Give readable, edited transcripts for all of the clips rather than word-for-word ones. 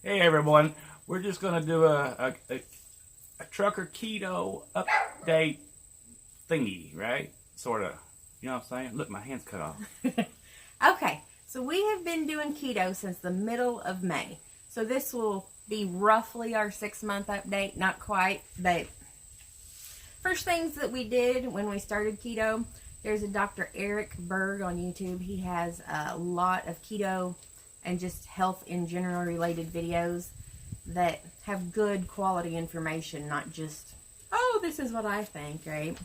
Hey everyone, we're just gonna do a trucker keto update thingy, right? Sort of. You know what I'm saying? Look, my hand's cut off. Okay, so we have been doing keto since the middle of May. So this will be roughly our 6-month update, not quite, but first things that we did when we started keto, there's a Dr. Eric Berg on YouTube. He has a lot of keto and just health in general related videos that have good quality information, not just, oh, this is what I think, right?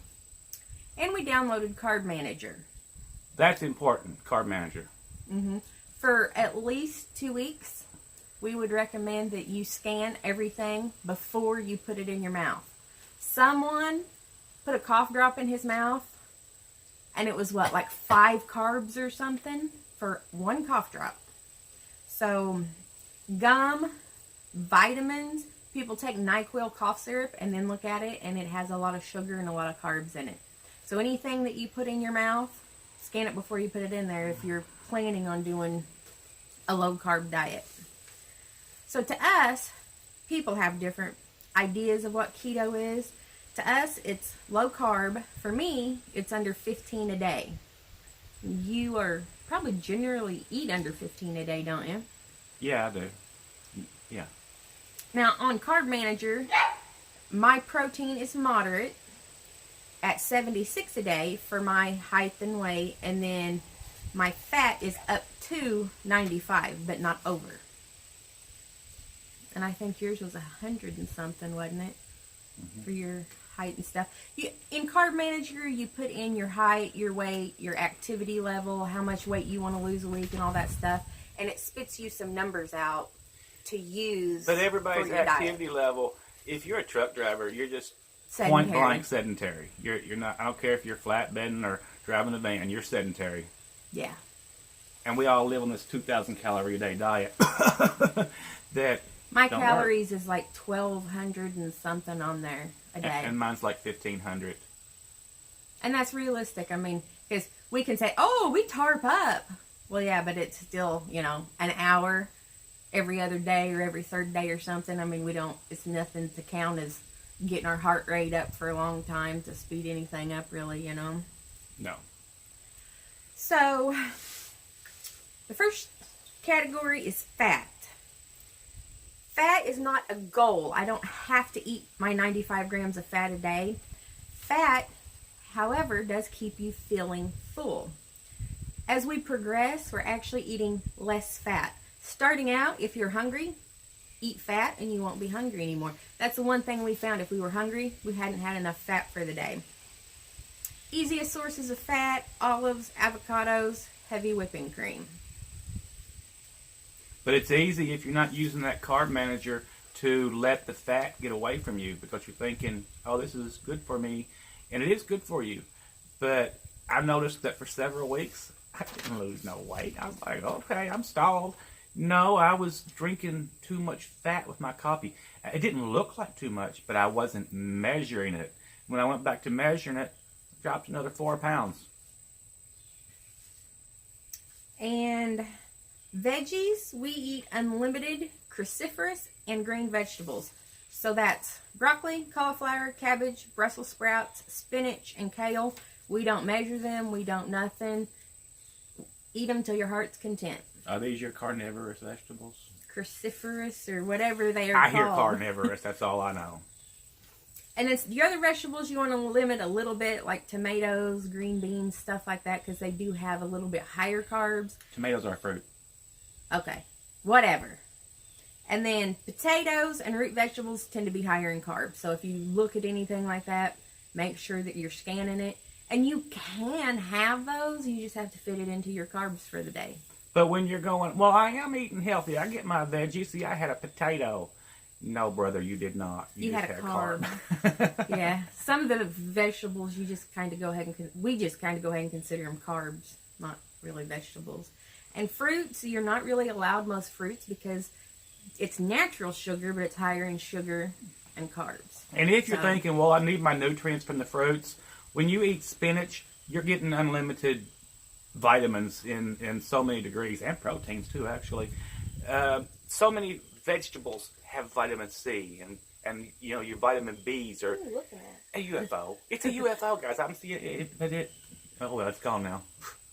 And we downloaded Carb Manager. That's important, Carb Manager. For at least 2 weeks, we would recommend that you scan everything before you put it in your mouth. Someone put a cough drop in his mouth, and it was what, like 5 carbs or something for 1 cough drop. So, gum, vitamins, people take NyQuil cough syrup and then look at it, and it has a lot of sugar and a lot of carbs in it. So anything that you put in your mouth, scan it before you put it in there if you're planning on doing a low-carb diet. So to us, people have different ideas of what keto is. To us, it's low carb. For me, it's under 15 a day. You are probably generally eat under 15 a day, don't you? Yeah, I do. Yeah. Now, on Carb Manager, my protein is moderate at 76 a day for my height and weight, and then my fat is up to 95, but not over. And I think yours was 100 and something, wasn't it? For your height and stuff. In Carb Manager, you put in your height, your weight, your activity level, how much weight you want to lose a week, and all that stuff. And it spits you some numbers out to use. But everybody's for your activity diet. level, if you're a truck driver, you're just Sedentary. point blank sedentary. You're not. I don't care if you're flatbedding or driving a van. You're sedentary. Yeah. And we all live on this 2,000 calorie a day diet. that My don't calories is like 1,200 and something on there a day. and mine's like 1,500. And that's realistic. I mean, because we can say, oh, we tarp up. Well, yeah, but it's still, an hour every other day or every third day or something. I mean, it's nothing to count as getting our heart rate up for a long time to speed anything up, really, No. So, the first category is fat. Fat is not a goal. I don't have to eat my 95 grams of fat a day. Fat, however, does keep you feeling full. As we progress, we're actually eating less fat. Starting out, if you're hungry, eat fat and you won't be hungry anymore. That's the one thing we found. If we were hungry, we hadn't had enough fat for the day. Easiest sources of fat: olives, avocados, heavy whipping cream. But it's easy if you're not using that carb manager to let the fat get away from you because you're thinking, oh, this is good for me. And it is good for you. But I noticed that for several weeks, I didn't lose no weight. I was like, okay, I'm stalled. No, I was drinking too much fat with my coffee. It didn't look like too much, but I wasn't measuring it. When I went back to measuring it, I dropped another 4 pounds. And veggies, we eat unlimited cruciferous and green vegetables. So that's broccoli, cauliflower, cabbage, Brussels sprouts, spinach, and kale. We don't measure them. We don't nothing. Eat them till your heart's content. Are these your carnivorous vegetables? Cruciferous or whatever they are I called. hear carnivorous. That's all I know. And it's the other vegetables you want to limit a little bit, like tomatoes, green beans, stuff like that, because they do have a little bit higher carbs. Tomatoes are a fruit. Okay, whatever. And then potatoes and root vegetables tend to be higher in carbs. So if you look at anything like that, make sure that you're scanning it. And you can have those, you just have to fit it into your carbs for the day. But when you're going, well, I am eating healthy. I get my veggies. See, I had a potato. No, brother, you did not. You just had a carb. Yeah. Some of the vegetables, you just kind of go ahead and, we just kind of go ahead and consider them carbs, not really vegetables. And fruits, you're not really allowed most fruits because it's natural sugar, but it's higher in sugar and carbs. And if you're thinking, well, I need my nutrients from the fruits, when you eat spinach, you're getting unlimited vitamins in so many degrees, and proteins too, actually. So many vegetables have vitamin C and your vitamin B's are What are you looking at? a UFO. It's a UFO, guys. I'm seeing it. Oh well, it's gone now.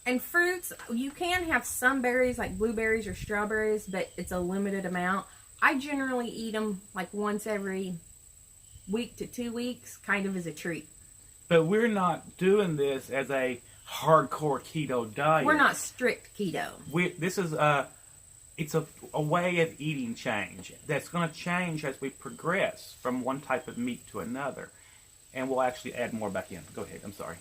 And fruits, you can have some berries like blueberries or strawberries, but it's a limited amount. I generally eat them like once every week to 2 weeks, kind of as a treat. But we're not doing this as a hardcore keto diet. We're not strict keto. This is it's a way of eating change that's going to change as we progress from one type of meat to another. And we'll actually add more back in. Go ahead. I'm sorry.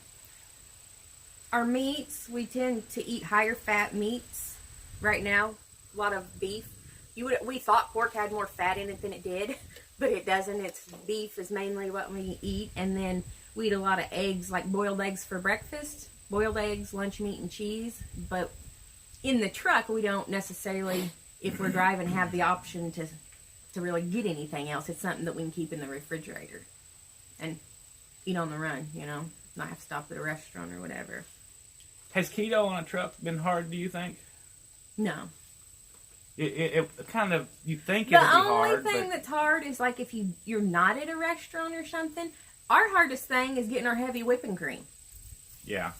Our meats, we tend to eat higher fat meats. Right now, a lot of beef. We thought pork had more fat in it than it did, but it doesn't. It's beef is mainly what we eat, and then we eat a lot of eggs, like boiled eggs for breakfast, boiled eggs, lunch meat, and cheese. But in the truck, we don't necessarily, if we're driving, have the option to really get anything else. It's something that we can keep in the refrigerator and eat on the run, not have to stop at a restaurant or whatever. Has keto on a truck been hard, do you think? No. It kind of, you think it would be hard. The only thing that's hard is like if you're not at a restaurant or something. Our hardest thing is getting our heavy whipping cream. Yeah.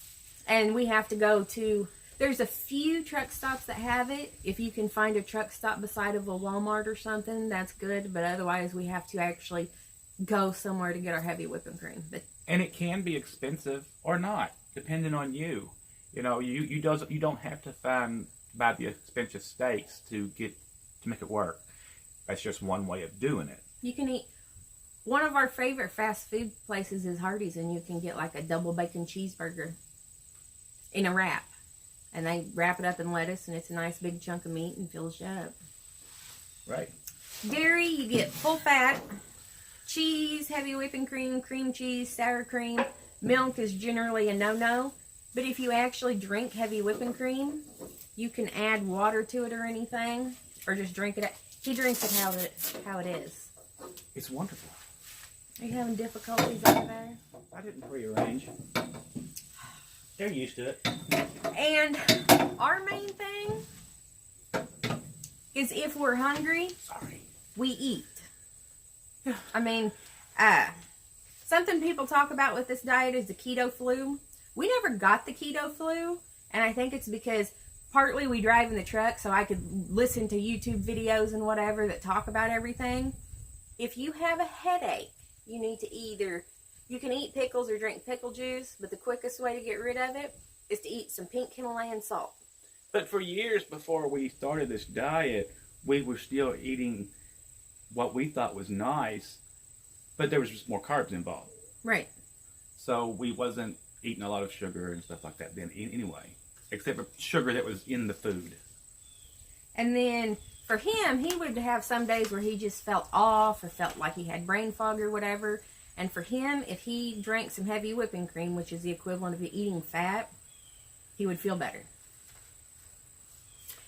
And we have to go to, there's a few truck stops that have it. If you can find a truck stop beside of a Walmart or something, that's good. But otherwise, we have to actually go somewhere to get our heavy whipping cream. And it can be expensive or not, depending on you. You don't have to buy the expensive steaks to make it work. That's just one way of doing it. You can eat. One of our favorite fast food places is Hardee's, and you can get like a double bacon cheeseburger in a wrap. And they wrap it up in lettuce, and it's a nice big chunk of meat and fills you up. Right. Dairy, you get full fat. Cheese, heavy whipping cream, cream cheese, sour cream. Milk is generally a no-no. But if you actually drink heavy whipping cream, you can add water to it or anything, or just drink it. He drinks it how it is. It's wonderful. Are you having difficulties over there? I didn't prearrange. They're used to it. And our main thing is if we're hungry, we eat. I mean, something people talk about with this diet is the keto flu. We never got the keto flu, and I think it's because partly we drive in the truck, so I could listen to YouTube videos and whatever that talk about everything. If you have a headache, you need to you can eat pickles or drink pickle juice, but the quickest way to get rid of it is to eat some pink Himalayan salt. But for years before we started this diet, we were still eating what we thought was nice, but there was just more carbs involved. Right. So we wasn't eating a lot of sugar and stuff like that then anyway, except for sugar that was in the food. And then for him, he would have some days where he just felt off or felt like he had brain fog or whatever. And for him, if he drank some heavy whipping cream, which is the equivalent of eating fat, he would feel better.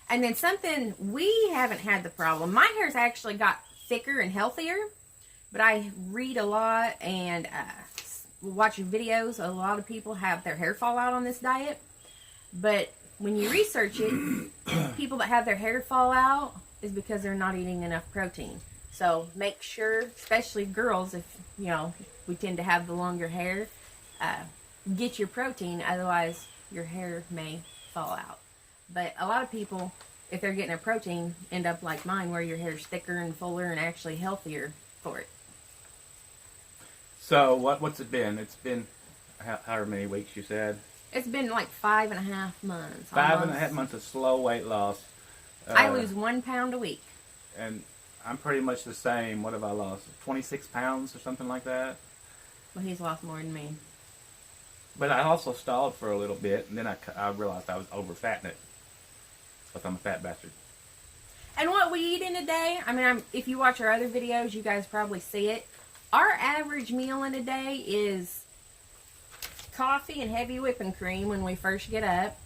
And then something we haven't had the problem. My hair's actually got thicker and healthier, but I read a lot and watching videos. A lot of people have their hair fall out on this diet, but when you research it, people that have their hair fall out is because they're not eating enough protein. So make sure, especially girls, if we tend to have the longer hair, get your protein, otherwise your hair may fall out. But a lot of people, if they're getting their protein, end up like mine, where your hair's thicker and fuller and actually healthier for it. So what's it been? It's been however many weeks you said? It's been like 5.5 months. 5.5 months of slow weight loss. I lose 1 pound a week. And I'm pretty much the same. What have I lost? 26 pounds or something like that? Well, he's lost more than me. But I also stalled for a little bit, and then I realized I was over-fatting it. Because I'm a fat bastard. And what we eat in a day, if you watch our other videos, you guys probably see it. Our average meal in a day is coffee and heavy whipping cream when we first get up.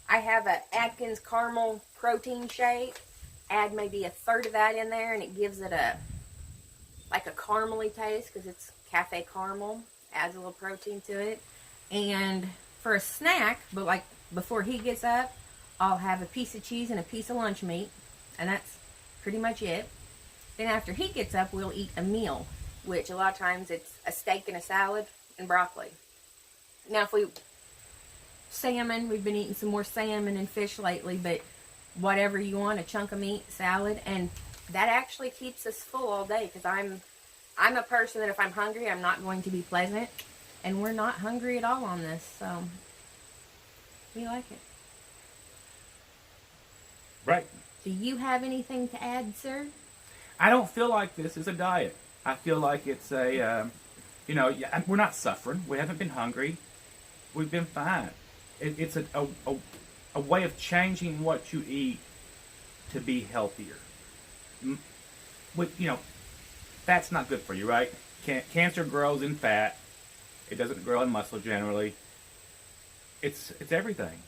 I have a Atkins caramel protein shake. Add maybe a third of that in there, and it gives it a caramely taste because it's cafe caramel. Adds a little protein to it. And for a snack, but like before he gets up, I'll have a piece of cheese and a piece of lunch meat, and that's pretty much it. Then after he gets up, we'll eat a meal, which a lot of times it's a steak and a salad and broccoli. Now, if salmon, we've been eating some more salmon and fish lately, but whatever you want, a chunk of meat, salad, and that actually keeps us full all day, because I'm a person that if I'm hungry, I'm not going to be pleasant, and we're not hungry at all on this, so we like it. Right. Do you have anything to add, sir? I don't feel like this is a diet. I feel like it's a, we're not suffering. We haven't been hungry. We've been fine. It's a way of changing what you eat to be healthier. Fat's not good for you, right? Cancer grows in fat. It doesn't grow in muscle generally. It's everything.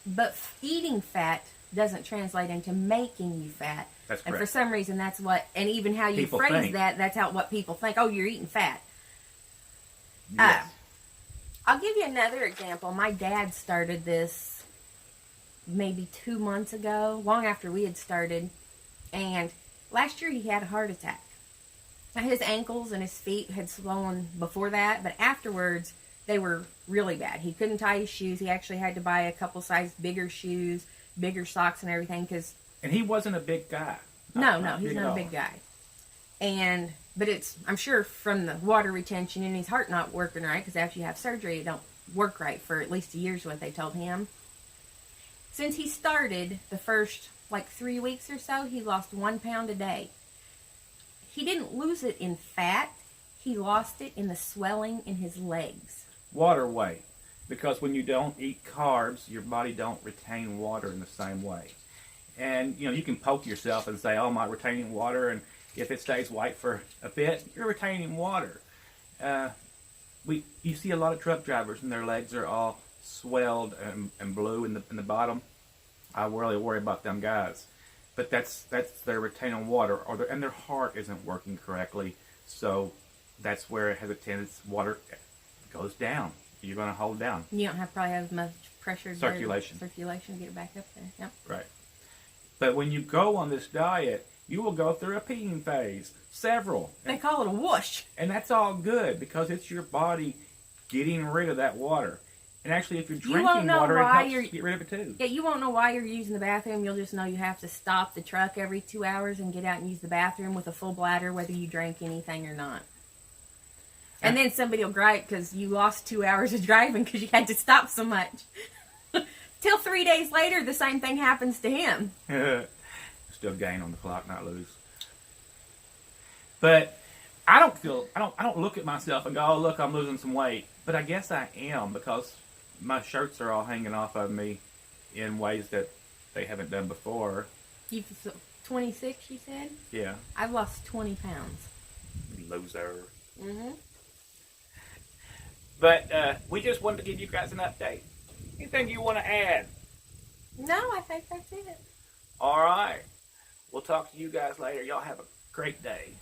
But eating fat doesn't translate into making you fat. That's correct. And for some reason, that's what, and even how you People phrase think. that's how what people think. Oh, you're eating fat. Yes. I'll give you another example. My dad started this maybe 2 months ago, long after we had started. And last year he had a heart attack. Now, his ankles and his feet had swollen before that, but afterwards they were really bad. He couldn't tie his shoes. He actually had to buy a couple size bigger shoes, bigger socks and everything. And he wasn't a big guy. No, he's not a big guy. But it's, I'm sure, from the water retention and his heart not working right, because after you have surgery, it don't work right for at least a year is what they told him. Since he started, the first, 3 weeks or so, he lost 1 pound a day. He didn't lose it in fat. He lost it in the swelling in his legs. Water weight. Because when you don't eat carbs, your body don't retain water in the same way. And, you can poke yourself and say, oh, am I retaining water? And if it stays white for a bit, you're retaining water. You see a lot of truck drivers and their legs are all swelled and blue in the bottom. I really worry about them guys. But that's their retaining water, and their heart isn't working correctly. So that's where it has a tendency, water goes down. You're going to hold down. You don't probably have much pressure. Circulation to get it back up there. Yep. Right. But when you go on this diet, you will go through a peeing phase, several. They call it a whoosh. And that's all good because it's your body getting rid of that water. And actually, if you're drinking water, it helps get rid of it too. Yeah, you won't know why you're using the bathroom. You'll just know you have to stop the truck every 2 hours and get out and use the bathroom with a full bladder, whether you drank anything or not. And then somebody will gripe because you lost 2 hours of driving because you had to stop so much. Till 3 days later, the same thing happens to him. Still gain on the clock, not lose. But I don't look at myself and go, oh, look, I'm losing some weight. But I guess I am because my shirts are all hanging off of me in ways that they haven't done before. You've 26, you said? Yeah. I've lost 20 pounds. Loser. Mm-hmm. But we just wanted to give you guys an update. Anything you want to add? No, I think that's it. All right. We'll talk to you guys later. Y'all have a great day.